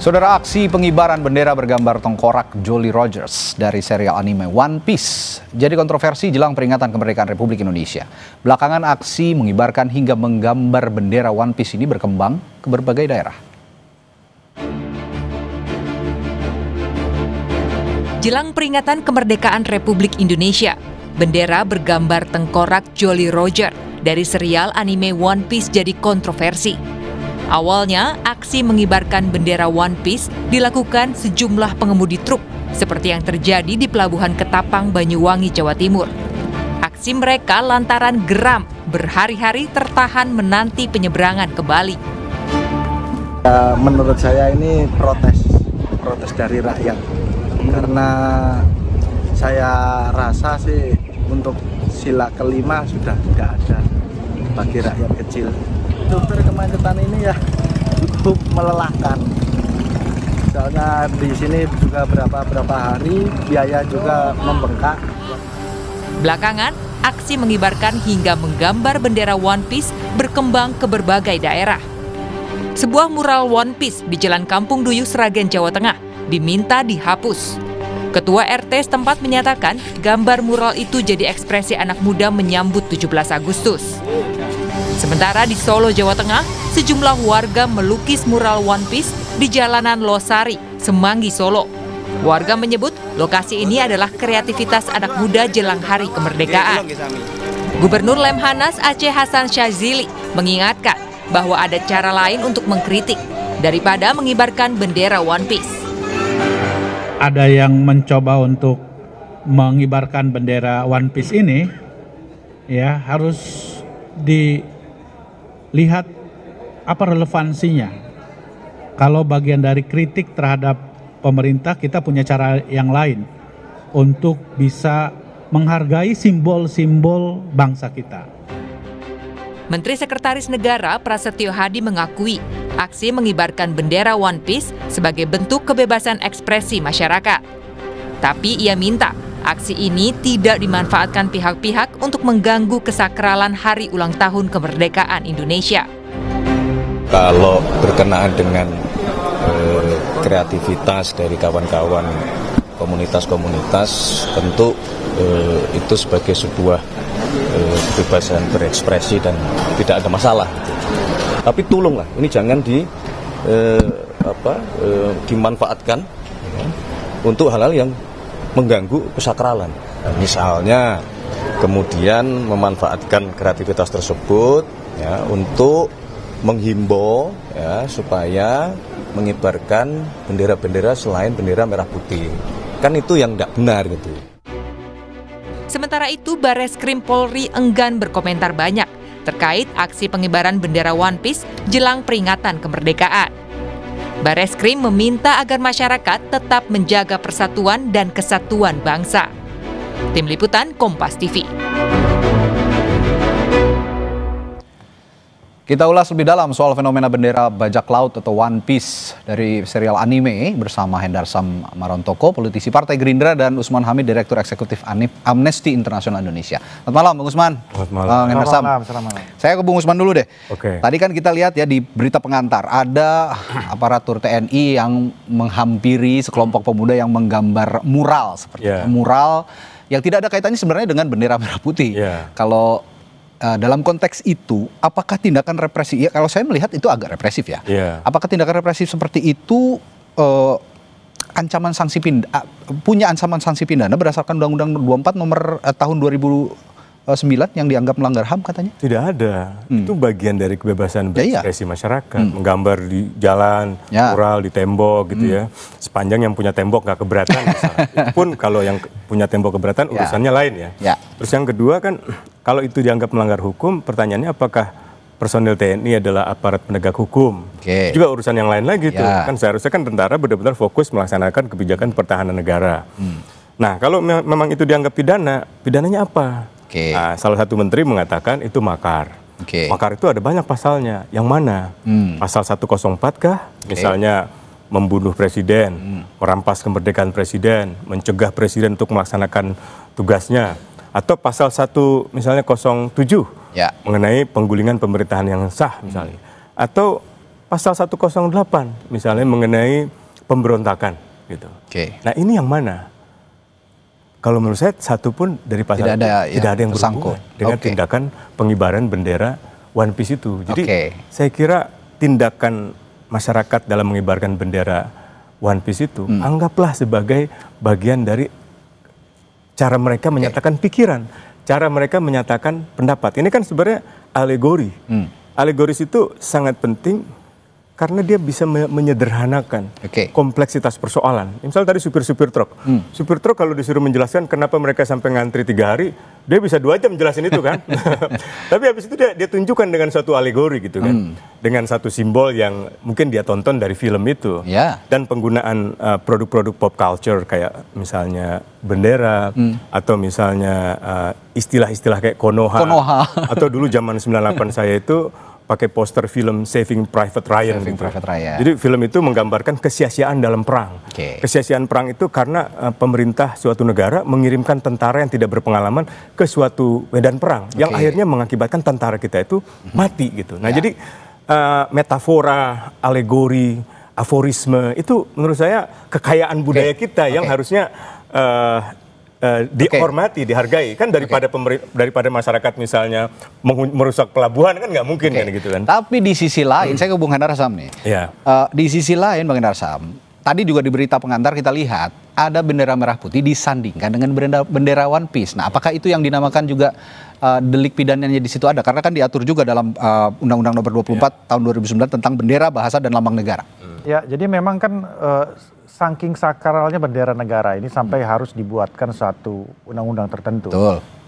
Saudara, aksi pengibaran bendera bergambar tengkorak Jolly Rogers dari serial anime One Piece jadi kontroversi jelang peringatan kemerdekaan Republik Indonesia. Belakangan aksi mengibarkan hingga menggambar bendera One Piece ini berkembang ke berbagai daerah. Jelang peringatan kemerdekaan Republik Indonesia, bendera bergambar tengkorak Jolly Roger dari serial anime One Piece jadi kontroversi. Awalnya, aksi mengibarkan bendera One Piece dilakukan sejumlah pengemudi truk, seperti yang terjadi di Pelabuhan Ketapang, Banyuwangi, Jawa Timur. Aksi mereka lantaran geram berhari-hari tertahan menanti penyeberangan ke Bali. Menurut saya ini protes dari rakyat. Karena saya rasa sih untuk sila kelima sudah tidak ada bagi rakyat kecil. Sumber kemacetan ini ya cukup melelahkan. Soalnya di sini juga berapa hari biaya juga membengkak. Belakangan, aksi mengibarkan hingga menggambar bendera One Piece berkembang ke berbagai daerah. Sebuah mural One Piece di Jalan Kampung Duyuh, Sragen, Jawa Tengah diminta dihapus. Ketua RT setempat menyatakan gambar mural itu jadi ekspresi anak muda menyambut 17 Agustus. Sementara di Solo, Jawa Tengah, sejumlah warga melukis mural One Piece di jalanan Losari, Semanggi, Solo. Warga menyebut lokasi ini adalah kreativitas anak muda jelang hari kemerdekaan. Gubernur Lemhanas Aceh Hasan Syazili mengingatkan bahwa ada cara lain untuk mengkritik daripada mengibarkan bendera One Piece. Ada yang mencoba untuk mengibarkan bendera One Piece ini, ya harus dilihat apa relevansinya. Kalau bagian dari kritik terhadap pemerintah, kita punya cara yang lain untuk bisa menghargai simbol-simbol bangsa kita. Menteri Sekretaris Negara Prasetyo Hadi mengakui aksi mengibarkan bendera One Piece sebagai bentuk kebebasan ekspresi masyarakat. Tapi ia minta aksi ini tidak dimanfaatkan pihak-pihak untuk mengganggu kesakralan hari ulang tahun kemerdekaan Indonesia. Kalau berkenaan dengan kreativitas dari kawan-kawan komunitas-komunitas, tentu itu sebagai sebuah kebebasan berekspresi dan tidak ada masalah. Tapi tolonglah, ini jangan dimanfaatkan untuk hal-hal yang mengganggu kesakralan. Misalnya kemudian memanfaatkan kreativitas tersebut ya, untuk menghimbau ya, supaya mengibarkan bendera-bendera selain bendera merah putih. Kan itu yang tidak benar gitu. Sementara itu, Bareskrim Polri enggan berkomentar banyak terkait aksi pengibaran bendera One Piece jelang peringatan kemerdekaan. Bareskrim meminta agar masyarakat tetap menjaga persatuan dan kesatuan bangsa. Tim Liputan Kompas TV. Kita ulas lebih dalam soal fenomena bendera bajak laut atau One Piece dari serial anime bersama Hendarsam Marontoko, politisi Partai Gerindra, dan Usman Hamid, Direktur Eksekutif Amnesty International Indonesia. Selamat malam, Bung Usman. Selamat malam. Hendarsam. Selamat malam. Saya ke Bung Usman dulu deh. Oke. Tadi kan kita lihat ya di berita pengantar, ada aparatur TNI yang menghampiri sekelompok pemuda yang menggambar mural seperti mural yang tidak ada kaitannya sebenarnya dengan bendera merah putih. Kalau dalam konteks itu, apakah tindakan represi? Ya, kalau saya melihat itu agak represif ya. Apakah tindakan represif seperti itu ancaman sanksi punya ancaman sanksi pidana berdasarkan Undang-Undang 24 nomor tahun 2009 yang dianggap melanggar HAM katanya? Tidak ada. Itu bagian dari kebebasan berekspresi masyarakat. Menggambar di jalan, mural di tembok gitu ya. Sepanjang yang punya tembok nggak keberatan. Itu pun kalau yang punya tembok keberatan urusannya lain ya. Terus yang kedua kan, kalau itu dianggap melanggar hukum, pertanyaannya apakah personil TNI adalah aparat penegak hukum? Itu juga urusan yang lain lagi tuh. Kan seharusnya kan tentara benar-benar fokus melaksanakan kebijakan pertahanan negara. Nah, kalau memang itu dianggap pidana, pidananya apa? Nah, salah satu menteri mengatakan itu makar. Makar itu ada banyak pasalnya. Yang mana? Pasal 104 kah? Misalnya membunuh presiden, merampas kemerdekaan presiden, mencegah presiden untuk melaksanakan tugasnya. Atau pasal 1 misalnya 07 mengenai penggulingan pemerintahan yang sah misalnya. Atau pasal 108 misalnya mengenai pemberontakan gitu. Nah ini yang mana? Kalau menurut saya satu pun dari pasal tidak ada yang berhubungan dengan tindakan pengibaran bendera One Piece itu. Jadi saya kira tindakan masyarakat dalam mengibarkan bendera One Piece itu anggaplah sebagai bagian dari cara mereka menyatakan pikiran, cara mereka menyatakan pendapat. Ini kan sebenarnya alegori. Alegoris itu sangat penting karena dia bisa menyederhanakan kompleksitas persoalan. Misalnya tadi supir-supir truk. Supir truk kalau disuruh menjelaskan kenapa mereka sampai ngantri 3 hari, dia bisa 2 jam jelasin itu kan. Tapi habis itu dia tunjukkan dengan satu alegori gitu kan. Dengan satu simbol yang mungkin dia tonton dari film itu. Dan penggunaan produk-produk pop culture kayak misalnya bendera, atau misalnya istilah-istilah kayak Konoha. Atau dulu zaman 98 saya itu pakai poster film Saving Private Ryan. Jadi film itu menggambarkan kesia-siaan dalam perang. Kesia-siaan perang itu karena pemerintah suatu negara mengirimkan tentara yang tidak berpengalaman ke suatu medan perang yang akhirnya mengakibatkan tentara kita itu mati gitu. Nah jadi metafora, alegori, aforisme itu menurut saya kekayaan budaya kita yang harusnya dihormati, dihargai kan daripada masyarakat misalnya merusak pelabuhan kan nggak mungkin kan gitu kan. Tapi di sisi lain, saya ke Bung Hendar Sam nih. Di sisi lain Bung Hendar Sam, tadi juga di berita pengantar kita lihat ada bendera merah putih disandingkan dengan bendera One Piece. Nah, apakah itu yang dinamakan juga delik pidananya di situ ada? Karena kan diatur juga dalam Undang-Undang Nomor 24 tahun 2009 tentang bendera, bahasa dan lambang negara. Ya, jadi memang kan saking sakralnya bendera negara ini sampai harus dibuatkan satu undang-undang tertentu.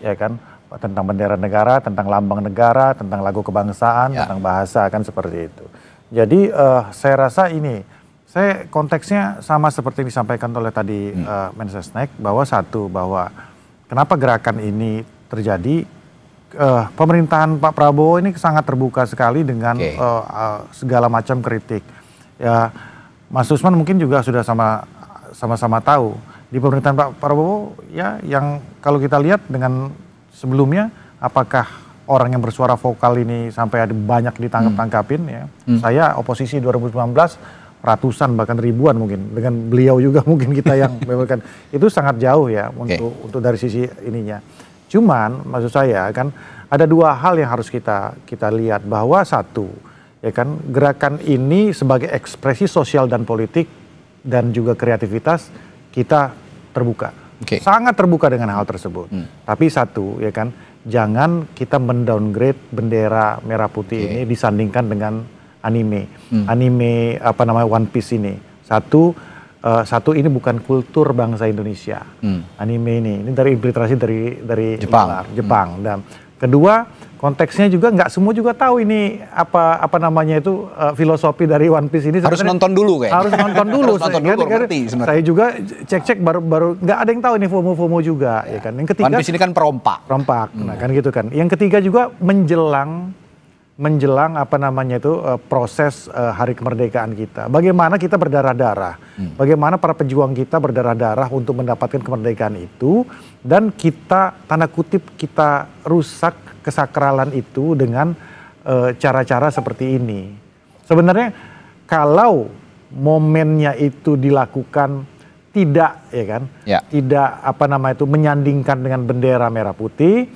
Ya kan, tentang bendera negara, tentang lambang negara, tentang lagu kebangsaan, tentang bahasa kan seperti itu. Jadi saya rasa ini, saya konteksnya sama seperti yang disampaikan oleh tadi Mensesnek, bahwa kenapa gerakan ini terjadi, pemerintahan Pak Prabowo ini sangat terbuka sekali dengan segala macam kritik. Ya, Mas Usman mungkin juga sudah sama-sama tahu di pemerintahan Pak Prabowo ya, yang kalau kita lihat dengan sebelumnya, apakah orang yang bersuara vokal ini sampai ada banyak ditangkap-tangkapin ya. Saya oposisi 2019 ratusan bahkan ribuan mungkin, dengan beliau juga mungkin kita yang memberikan itu sangat jauh ya untuk dari sisi ininya. Cuman maksud saya kan ada 2 hal yang harus kita lihat, bahwa satu ya kan, gerakan ini sebagai ekspresi sosial dan politik dan juga kreativitas kita terbuka, sangat terbuka dengan hal tersebut. Tapi satu ya kan, jangan kita mendowngrade bendera merah putih ini disandingkan dengan anime apa namanya One Piece ini. Satu ini bukan kultur bangsa Indonesia. Anime ini dari infiltrasi dari Jepang. Dan kedua, konteksnya juga nggak semua juga tahu ini apa namanya itu filosofi dari One Piece ini. Harus nonton dulu kayaknya. Harus nonton dulu. Saya juga cek baru nggak ada yang tahu ini FOMO juga ya kan. Yang ketiga, One Piece ini kan perompak. Nah kan gitu kan. Yang ketiga juga menjelang apa namanya itu proses hari kemerdekaan kita. Bagaimana kita berdarah-darah. Bagaimana para pejuang kita berdarah-darah untuk mendapatkan kemerdekaan itu, dan kita tanda kutip kita rusak kesakralan itu dengan cara-cara seperti ini. Sebenarnya kalau momennya itu dilakukan tidak ya kan, tidak apa nama itu menyandingkan dengan bendera merah putih,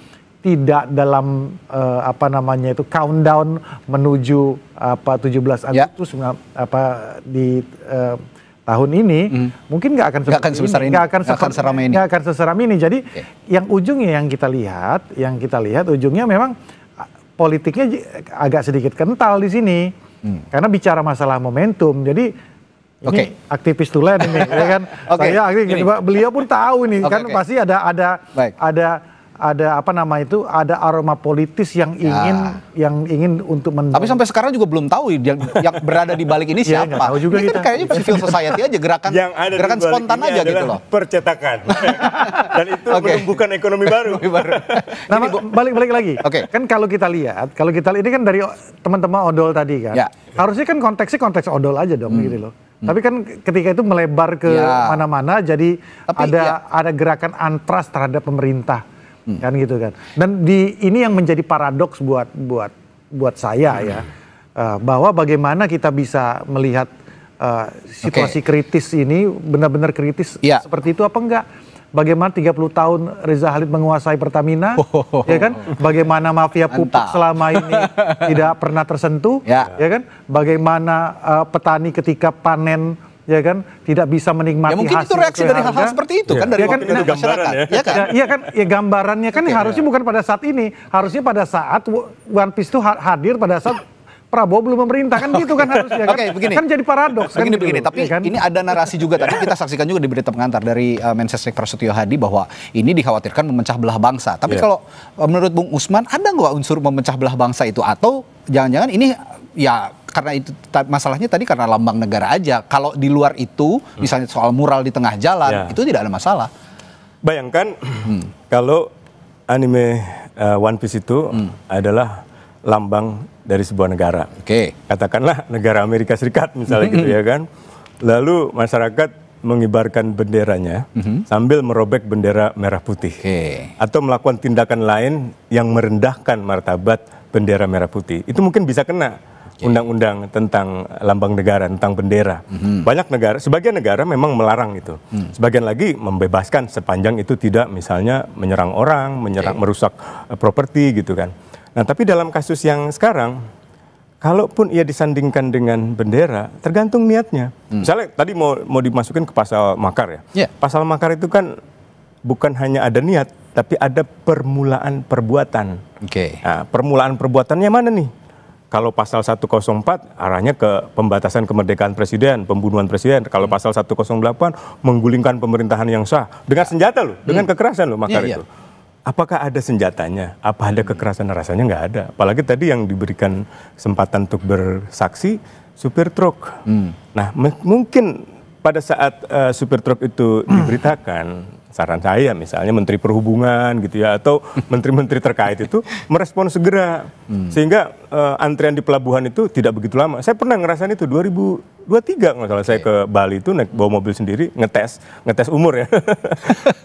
tidak dalam apa namanya itu countdown menuju 17 Agustus di tahun ini, mungkin nggak akan seseram ini. Jadi yang ujungnya yang kita lihat ujungnya memang politiknya agak sedikit kental di sini, karena bicara masalah momentum. Jadi ini aktivis tulen ini, ya kan? Saya beliau pun tahu ini kan pasti ada apa nama itu, ada aroma politis yang ingin untuk Tapi sampai sekarang juga belum tahu yang berada di balik ini siapa. Tahu juga ini kan kayaknya civil society aja, gerakan spontan aja gitu loh. Percetakan. Dan itu menumbuhkan ekonomi baru. Nah, balik lagi. Kan kalau kita lihat ini kan dari teman-teman odol tadi kan. Harusnya kan konteksnya konteks odol aja dong gitu loh. Tapi kan ketika itu melebar ke mana-mana, jadi ada gerakan antras terhadap pemerintah. Kan gitu kan. Dan ini yang menjadi paradoks buat saya ya. bahwa bagaimana kita bisa melihat situasi kritis ini benar-benar kritis seperti itu apa enggak? Bagaimana 30 tahun Reza Khalid menguasai Pertamina, ya kan? Bagaimana mafia pupuk selama ini tidak pernah tersentuh, ya kan? Bagaimana petani ketika panen, ya kan, tidak bisa menikmati mungkin hasil. Itu reaksi dari hal-hal seperti itu kan dari masyarakat. Iya kan, ya gambarannya kan harusnya bukan pada saat ini, harusnya pada saat One Piece itu hadir pada saat Prabowo belum memerintah kan gitu kan harusnya kan. Begini. Kan jadi paradoks kan. Begini. Tapi kan? Ini ada narasi juga tadi kita saksikan juga di berita pengantar dari Mensesnek Prasetyo Hadi bahwa ini dikhawatirkan memecah belah bangsa. Tapi kalau menurut Bung Usman ada nggak unsur memecah belah bangsa itu atau jangan-jangan ini ya karena itu masalahnya tadi karena lambang negara aja. Kalau di luar itu misalnya soal mural di tengah jalan itu tidak ada masalah. Bayangkan kalau anime One Piece itu adalah lambang dari sebuah negara. Katakanlah negara Amerika Serikat misalnya gitu ya kan. Lalu masyarakat mengibarkan benderanya sambil merobek bendera merah putih. Atau melakukan tindakan lain yang merendahkan martabat bendera merah putih. Itu mungkin bisa kena undang-undang tentang lambang negara, tentang bendera. Banyak negara, sebagian negara memang melarang itu. Sebagian lagi membebaskan sepanjang itu tidak misalnya menyerang orang, merusak properti gitu kan. Nah, tapi dalam kasus yang sekarang, kalaupun ia disandingkan dengan bendera, tergantung niatnya. Misalnya tadi mau dimasukin ke pasal makar ya. Pasal makar itu kan bukan hanya ada niat, tapi ada permulaan perbuatan. Nah, permulaan perbuatannya mana nih? Kalau pasal 104 arahnya ke pembatasan kemerdekaan presiden, pembunuhan presiden. Kalau pasal 108 menggulingkan pemerintahan yang sah dengan senjata loh, dengan kekerasan loh makar itu. Apakah ada senjatanya? Apa ada kekerasan? Rasanya nggak ada. Apalagi tadi yang diberikan kesempatan untuk bersaksi supir truk. Nah, mungkin pada saat supir truk itu diberitakan, saran saya misalnya Menteri Perhubungan gitu ya, atau menteri-menteri terkait itu merespon segera. Sehingga antrian di pelabuhan itu tidak begitu lama. Saya pernah ngerasain itu 2023 nggak salah saya ke Bali itu naik bawa mobil sendiri ngetes umur ya.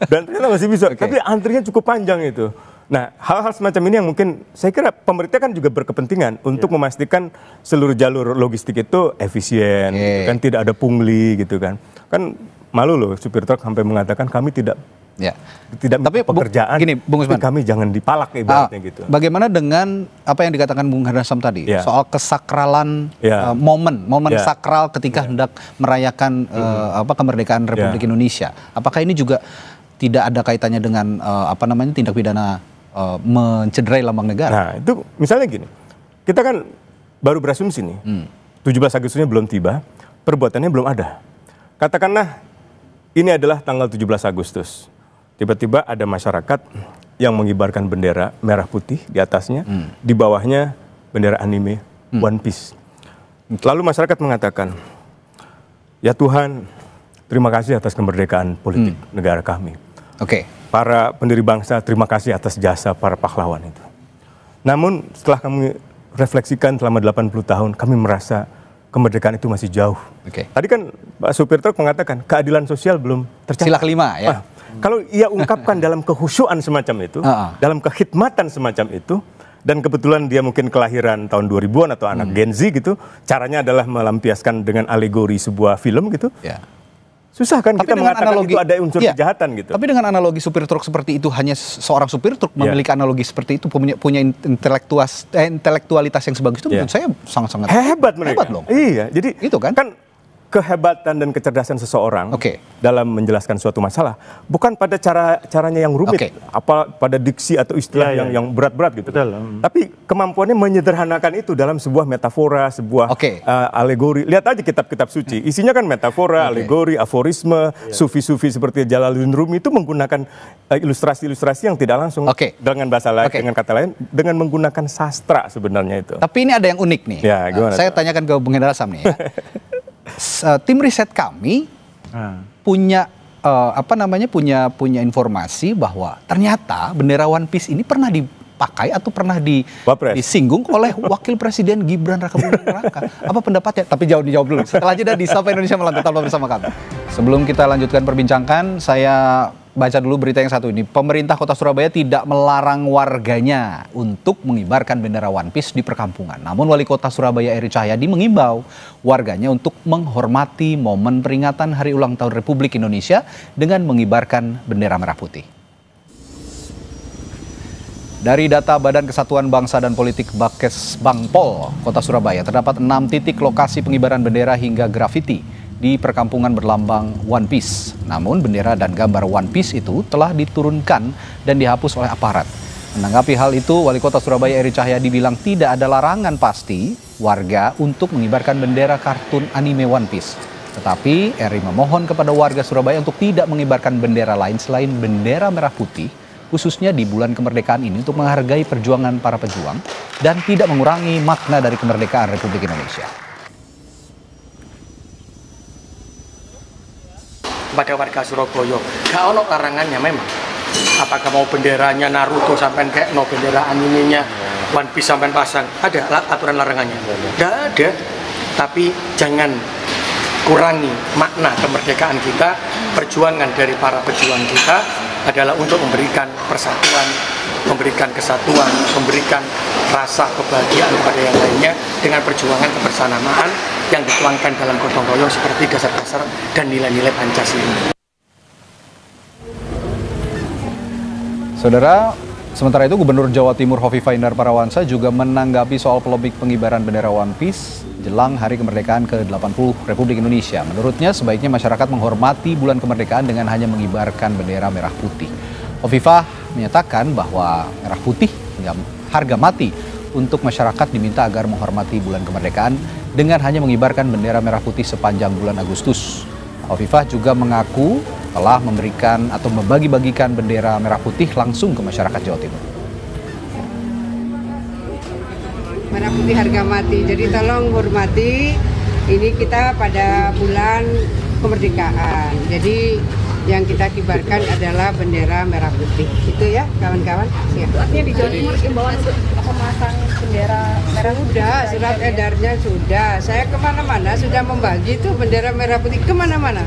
Dan ternyata masih bisa. Tapi antrinya cukup panjang itu. Nah, hal-hal semacam ini yang mungkin saya kira pemerintah kan juga berkepentingan untuk memastikan seluruh jalur logistik itu efisien, gitu kan, tidak ada pungli gitu kan. Kan malu loh supir truk sampai mengatakan kami tidak minta pekerjaan, gini, Bung Usman, kami jangan dipalak ibaratnya gitu. Bagaimana dengan apa yang dikatakan Bung Hardasam tadi soal kesakralan momen sakral ketika hendak merayakan kemerdekaan Republik Indonesia? Apakah ini juga tidak ada kaitannya dengan tindak pidana mencederai lambang negara? Nah, itu misalnya gini. Kita kan baru berasumsi nih. 17 Agustusnya belum tiba, perbuatannya belum ada. Katakanlah ini adalah tanggal 17 Agustus. Tiba-tiba ada masyarakat yang mengibarkan bendera merah putih di atasnya, di bawahnya bendera anime One Piece. Lalu masyarakat mengatakan, ya Tuhan, terima kasih atas kemerdekaan politik negara kami. Para pendiri bangsa, terima kasih atas jasa para pahlawan itu. Namun setelah kami refleksikan selama 80 tahun, kami merasa kemerdekaan itu masih jauh. Tadi kan Pak supir truk mengatakan keadilan sosial belum tercapai. Sila kelima ya. Kalau ia ungkapkan dalam kehusyuan semacam itu, dalam kekhidmatan semacam itu, dan kebetulan dia mungkin kelahiran tahun 2000-an atau anak Gen Z gitu, caranya adalah melampiaskan dengan alegori sebuah film gitu. Susah kan kita mengatakan itu ada unsur kejahatan gitu. Tapi dengan analogi supir truk seperti itu, hanya seorang supir truk memiliki analogi seperti itu, punya intelektualitas yang sebagus itu, menurut saya sangat-sangat hebat mereka. Hebat loh. Iya, jadi itu kan kehebatan dan kecerdasan seseorang dalam menjelaskan suatu masalah bukan pada caranya yang rumit, apa pada diksi atau istilah yang berat-berat gitu. Tapi kemampuannya menyederhanakan itu dalam sebuah metafora, sebuah alegori. Lihat aja kitab-kitab suci, isinya kan metafora, alegori, aforisme, sufi-sufi seperti Jalaluddin Rumi itu menggunakan ilustrasi-ilustrasi yang tidak langsung dengan bahasa lain, dengan kata lain, dengan menggunakan sastra sebenarnya itu. Tapi ini ada yang unik nih. Saya tanyakan ke Bung Hardasam nih ya. Tim riset kami punya punya informasi bahwa ternyata bendera One Piece ini pernah dipakai atau pernah disinggung oleh Wakil Presiden Gibran Rakabuming Raka. Apa pendapatnya? Tapi dijawab dulu. Setelah jeda di Sapa Indonesia Melantai, tetaplah bersama kami. Sebelum kita lanjutkan perbincangan, saya baca dulu berita yang satu ini. Pemerintah Kota Surabaya tidak melarang warganya untuk mengibarkan bendera One Piece di perkampungan. Namun Wali Kota Surabaya Eri Cahyadi mengimbau warganya untuk menghormati momen peringatan Hari Ulang Tahun Republik Indonesia dengan mengibarkan bendera merah putih. Dari data Badan Kesatuan Bangsa dan Politik Bakes-Bangpol Kota Surabaya, terdapat 6 titik lokasi pengibaran bendera hingga grafiti di perkampungan berlambang One Piece. Namun bendera dan gambar One Piece itu telah diturunkan dan dihapus oleh aparat. Menanggapi hal itu, Wali Kota Surabaya Eri Cahyadi bilang tidak ada larangan pasti warga untuk mengibarkan bendera kartun anime One Piece. Tetapi Eri memohon kepada warga Surabaya untuk tidak mengibarkan bendera lain selain bendera merah putih, khususnya di bulan kemerdekaan ini untuk menghargai perjuangan para pejuang dan tidak mengurangi makna dari kemerdekaan Republik Indonesia. Pada warga Surabaya, gak ono larangannya memang. Apakah mau benderanya Naruto sampai kayak no bendera animenya One Piece sampai pasang, ada aturan larangannya? Gak ada. Tapi jangan kurangi makna kemerdekaan kita. Perjuangan dari para pejuang kita adalah untuk memberikan persatuan, memberikan kesatuan, memberikan rasa kebahagiaan kepada yang lainnya dengan perjuangan kebersamaan yang dituangkan dalam gotong royong seperti dasar-dasar dan nilai-nilai Pancasila. Saudara, sementara itu Gubernur Jawa Timur Hovifah Indar Parawansa juga menanggapi soal polemik pengibaran bendera One Piece jelang Hari Kemerdekaan ke-80 Republik Indonesia. Menurutnya sebaiknya masyarakat menghormati bulan kemerdekaan dengan hanya mengibarkan bendera merah putih. Hovifah menyatakan bahwa merah putih harga mati untuk masyarakat diminta agar menghormati bulan kemerdekaan dengan hanya mengibarkan bendera merah putih sepanjang bulan Agustus. Hovifah juga mengaku telah memberikan atau membagi-bagikan bendera merah putih langsung ke masyarakat Jawa Timur. Merah putih harga mati, jadi tolong hormati, ini kita pada bulan kemerdekaan, jadi yang kita kibarkan adalah bendera merah putih, itu ya kawan-kawan. Artinya di Jawa Timur imbauan untuk memasang bendera merah sudah, surat edarnya sudah, saya kemana-mana sudah membagi itu bendera merah putih kemana-mana.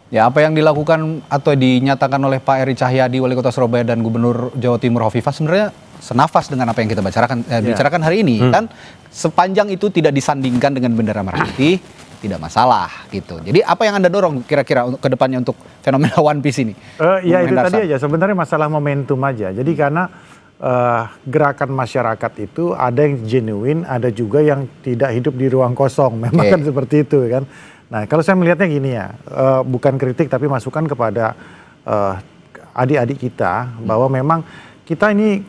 Ya, apa yang dilakukan atau dinyatakan oleh Pak Eri Cahyadi, Wali Kota Surabaya dan Gubernur Jawa Timur Hovifah sebenarnya senafas dengan apa yang kita bicarakan hari ini. Kan sepanjang itu tidak disandingkan dengan bendera merah putih, tidak masalah gitu. Jadi apa yang Anda dorong kira-kira ke depannya untuk fenomena One Piece ini? Ya itu tadi aja, sebenarnya masalah momentum aja. Jadi karena gerakan masyarakat itu ada yang genuine, ada juga yang tidak hidup di ruang kosong. Memang kan seperti itu kan. Nah kalau saya melihatnya gini ya, bukan kritik tapi masukan kepada adik-adik kita bahwa memang kita ini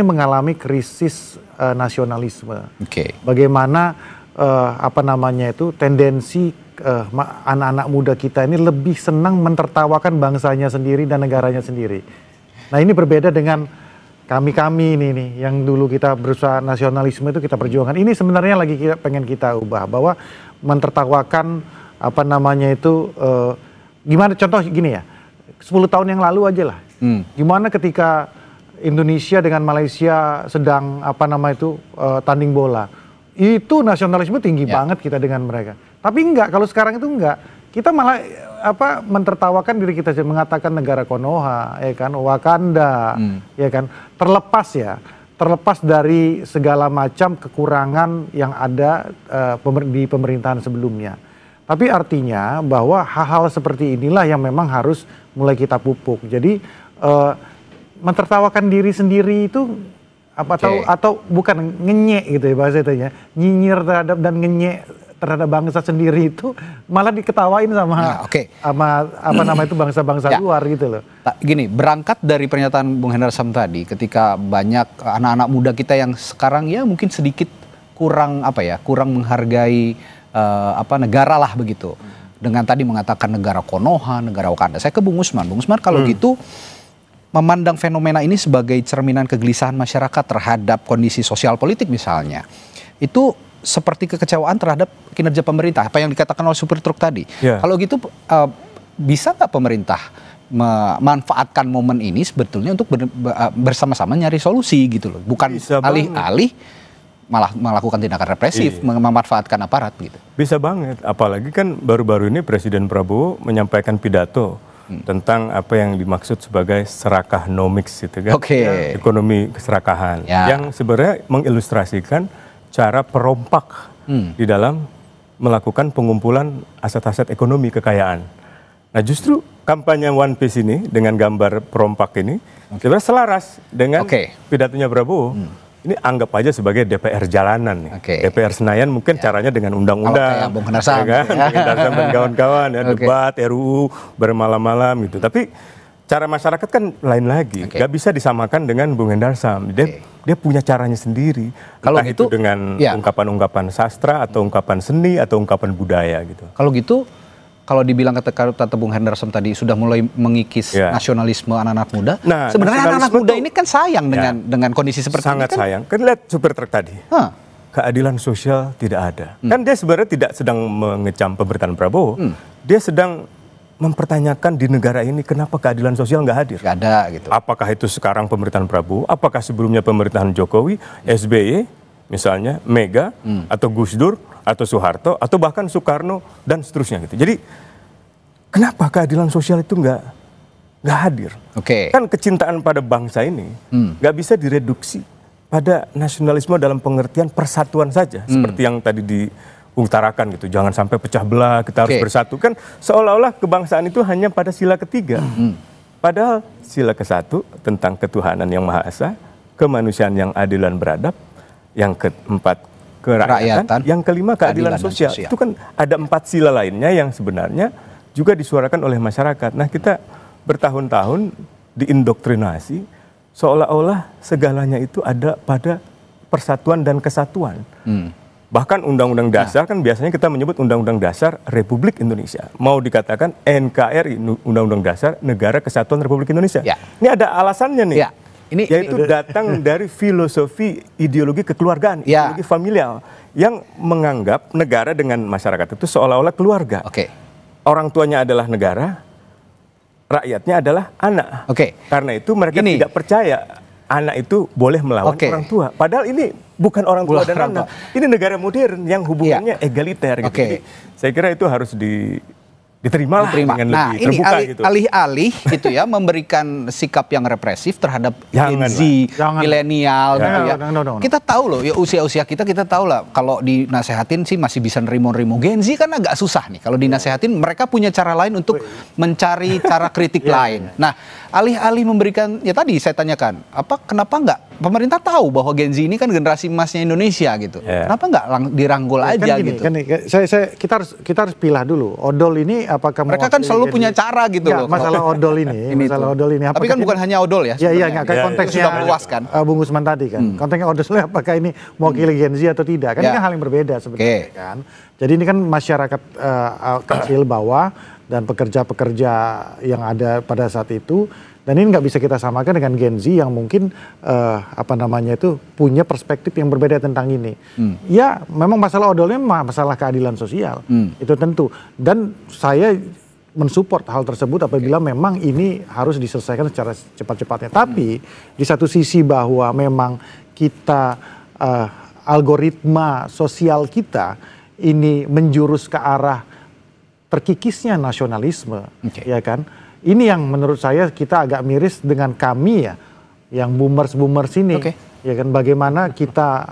mengalami krisis nasionalisme. Bagaimana tendensi anak-anak muda kita ini lebih senang mentertawakan bangsanya sendiri dan negaranya sendiri. Nah ini berbeda dengan kami ini nih yang dulu kita berusaha nasionalisme itu kita perjuangkan. Ini sebenarnya lagi pengen kita ubah bahwa mentertawakan gimana contoh gini ya, 10 tahun yang lalu aja lah. Gimana ketika Indonesia dengan Malaysia sedang tanding bola. Itu nasionalisme tinggi banget kita dengan mereka. Tapi enggak, kalau sekarang itu enggak. Kita malah mentertawakan diri kita sendiri, mengatakan negara Konoha, ya kan, Wakanda, ya kan. Terlepas dari segala macam kekurangan yang ada di pemerintahan sebelumnya. Tapi artinya bahwa hal-hal seperti inilah yang memang harus mulai kita pupuk. Jadi mentertawakan diri sendiri itu atau bukan ngenyek gitu ya bahasa itunya, nyinyir terhadap dan ngenyek terhadap bangsa sendiri itu malah diketawain sama bangsa-bangsa luar gitu loh. Gini, berangkat dari pernyataan Bung Hendar Sam tadi, ketika banyak anak-anak muda kita yang sekarang ya mungkin sedikit kurang menghargai negara lah begitu. Dengan tadi mengatakan negara Konoha, negara Wakanda. Saya ke Bung Usman. Bung Usman kalau gitu memandang fenomena ini sebagai cerminan kegelisahan masyarakat terhadap kondisi sosial politik misalnya. Itu seperti kekecewaan terhadap kinerja pemerintah, apa yang dikatakan oleh supir truk tadi. Kalau gitu bisa nggak pemerintah memanfaatkan momen ini sebetulnya untuk bersama-sama nyari solusi gitu loh. Bukan alih-alih malah melakukan tindakan represif, memanfaatkan aparat gitu. Bisa banget, apalagi kan baru-baru ini Presiden Prabowo menyampaikan pidato tentang apa yang dimaksud sebagai serakahnomics gitu kan, ekonomi keserakahan, yang sebenarnya mengilustrasikan cara perompak di dalam melakukan pengumpulan aset-aset ekonomi kekayaan. Nah justru kampanye One Piece ini dengan gambar perompak ini sebenarnya selaras dengan pidatonya Prabowo. Ini anggap aja sebagai DPR jalanan nih. DPR Senayan mungkin caranya dengan undang-undang, Bung Hendarsam, dan kawan-kawan, debat, RUU bermalam-malam gitu. Tapi cara masyarakat kan lain lagi, nggak bisa disamakan dengan Bung Hendarsam. Dia punya caranya sendiri. Kalau gitu, itu dengan ungkapan-ungkapan sastra atau ungkapan seni atau ungkapan budaya gitu. Kalau gitu, kalau dibilang kata Bung Hendarsam tadi sudah mulai mengikis nasionalisme anak-anak muda, sebenarnya anak-anak muda ini kan sayang dengan kondisi seperti sangat ini. Sangat sayang. Kan lihat Super Truk tadi, keadilan sosial tidak ada. Kan dia sebenarnya tidak sedang mengecam pemerintahan Prabowo, dia sedang mempertanyakan di negara ini kenapa keadilan sosial nggak hadir. Nggak ada gitu. Apakah itu sekarang pemerintahan Prabowo, apakah sebelumnya pemerintahan Jokowi, SBY, misalnya Mega, atau Gus Dur, atau Soeharto, atau bahkan Soekarno, dan seterusnya gitu. Jadi, kenapa keadilan sosial itu nggak hadir? Kan kecintaan pada bangsa ini nggak bisa direduksi pada nasionalisme dalam pengertian persatuan saja, seperti yang tadi diutarakan gitu. Jangan sampai pecah belah, kita harus bersatu. Kan seolah-olah kebangsaan itu hanya pada sila ketiga. Padahal sila ke-1 tentang ketuhanan yang Maha Esa, kemanusiaan yang adil dan beradab, yang ke-4 kerakyatan, yang ke-5 keadilan sosial. Itu kan ada 4 sila lainnya yang sebenarnya juga disuarakan oleh masyarakat. Nah kita bertahun-tahun diindoktrinasi seolah-olah segalanya itu ada pada persatuan dan kesatuan. Bahkan Undang-Undang Dasar kan biasanya kita menyebut Undang-Undang Dasar Republik Indonesia. Mau dikatakan NKRI, Undang-Undang Dasar Negara Kesatuan Republik Indonesia. Ini ada alasannya nih. Yaitu datang dari filosofi ideologi kekeluargaan, ideologi familial yang menganggap negara dengan masyarakat itu seolah-olah keluarga. Orang tuanya adalah negara, rakyatnya adalah anak. Karena itu mereka tidak percaya anak itu boleh melawan orang tua. Padahal ini bukan orang tua dan anak. Ini negara modern yang hubungannya egaliter gitu. Jadi saya kira itu harus diterima dengan lebih terbuka gitu. Alih-alih gitu ya memberikan sikap yang represif terhadap Gen Z, milenial gitu ya. Kita tahu loh ya usia-usia kita tahu lah kalau dinasehatin sih masih bisa nerimo-nerimo. Gen Z kan agak susah nih kalau dinasehatin, mereka punya cara lain untuk mencari cara kritik lain. Nah, alih-alih memberikan ya tadi saya tanyakan, kenapa enggak pemerintah tahu bahwa Gen Z ini kan generasi emasnya Indonesia gitu. Kenapa enggak dirangkul aja gitu. Kita harus pilah dulu. Odol ini apakah mereka kan selalu punya cara gitu loh. Masalah odol ini, tapi kan bukan hanya odol ya. Iya, kayak konteksnya sudah meluas kan. Bung Usman tadi kan. Konteksnya odol apakah ini mewakili Gen Z atau tidak? Kan ini kan hal yang berbeda sebenarnya kan. Jadi ini kan masyarakat kecil bawah dan pekerja-pekerja yang ada pada saat itu. Dan ini nggak bisa kita samakan dengan Gen Z yang mungkin punya perspektif yang berbeda tentang ini. Ya, memang masalah odolnya masalah keadilan sosial. Itu tentu. Dan saya mensupport hal tersebut apabila memang ini harus diselesaikan secara cepat-cepatnya. Tapi di satu sisi bahwa memang kita algoritma sosial kita ini menjurus ke arah terkikisnya nasionalisme, ya kan? Ini yang menurut saya kita agak miris dengan kami ya, yang boomers ini, ya kan? Bagaimana kita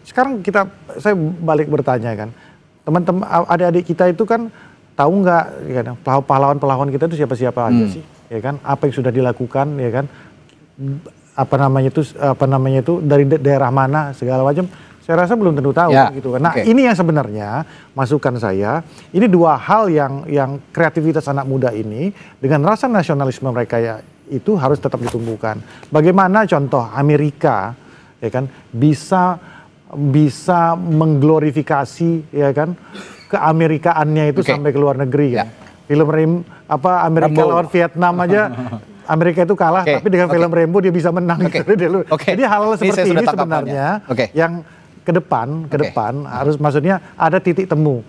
sekarang saya balik bertanya kan, teman-teman adik-adik kita itu kan tahu nggak, ya kan, pahlawan-pahlawan kita itu siapa-siapa aja sih, ya kan? Apa yang sudah dilakukan, ya kan? Dari daerah mana segala macam. Saya rasa belum tentu tahu gitu kan. Nah, ini yang sebenarnya masukan saya, ini dua hal yang kreativitas anak muda ini dengan rasa nasionalisme mereka itu harus tetap ditumbuhkan. Bagaimana contoh Amerika ya kan bisa mengglorifikasi ya kan keamerikaannya itu sampai ke luar negeri kan. Film Amerika lawan Vietnam aja Amerika itu kalah, tapi dengan film Rambo dia bisa menang. Jadi hal seperti ini sebenarnya yang ke depan harus maksudnya ada titik temu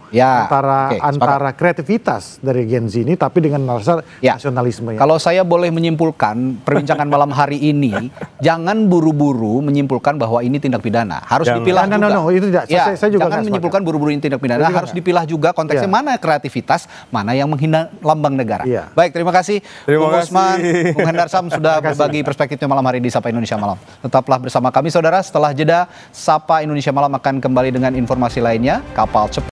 antara kreativitas dari Gen Z ini tapi dengan rasa nasionalisme. Kalau saya boleh menyimpulkan perbincangan malam hari ini, jangan buru-buru menyimpulkan bahwa ini tindak pidana. Harus dipilah juga. Itu tidak. Saya juga jangan menyimpulkan buru-buru ini tindak pidana. Harus dipilah juga konteksnya mana kreativitas, mana yang menghina lambang negara. Baik, terima kasih Bung Usman, Bung Hendar Sam sudah berbagi perspektifnya malam hari di Sapa Indonesia Malam. Tetaplah bersama kami saudara, setelah jeda Sapa Indonesia Malam akan kembali dengan informasi lainnya. Kapal cepat